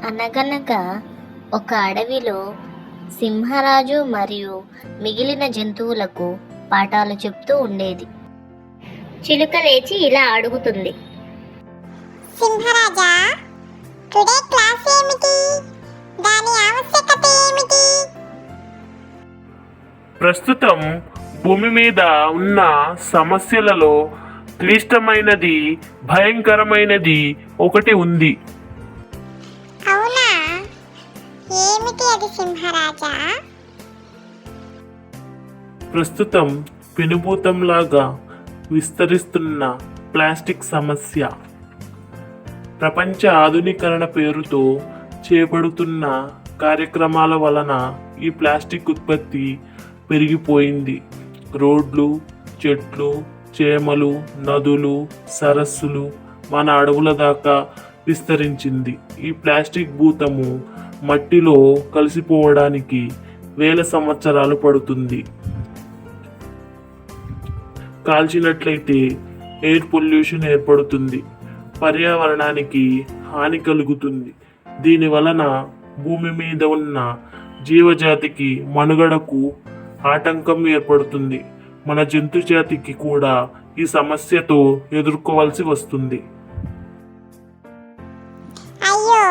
అనగనగా ఒక అడవిలో సింహరాజు మరియు మిగిలిన జంతువులకు పాఠాలు చెప్తూ ఉండేది. చిలుక లేచి ఇలా అడుగుతుంది: సింహరాజా, టుడే క్లాస్ ఏమిటి? దాని ఆవశ్యకత ఏమిటి? ప్రస్తుతం భూమి మీద ఉన్న సమస్యలలో క్లిష్టమైనది, భయంకరమైనది ఒకటి ఉంది. అవునా? ఏమిటి అది సింహరాజా? ప్రస్తుతం పెనుభూతంలాగా విస్తరిస్తున్న ప్లాస్టిక్ సమస్య. ప్రపంచ ఆధునీకరణ పేరుతో చేపడుతున్న కార్యక్రమాల వలన ఈ ప్లాస్టిక్ ఉత్పత్తి పెరిగిపోయింది. రోడ్లు, చెట్లు, చేమలు, నదులు, సరస్సులు, మన అడవుల దాకా విస్తరించింది. ఈ ప్లాస్టిక్ భూతము మట్టిలో కలిసిపోవడానికి వేల సంవత్సరాలు పడుతుంది. కాల్చినట్లయితే ఎయిర్ పొల్యూషన్ ఏర్పడుతుంది, పర్యావరణానికి హాని కలుగుతుంది. దీని వలన భూమి మీద ఉన్న జీవజాతికి మనుగడకు ఆటంకం ఏర్పడుతుంది. మన జంతు జాతికి కూడా ఈ సమస్యతో ఎదుర్కోవాల్సి వస్తుంది. అయ్యో,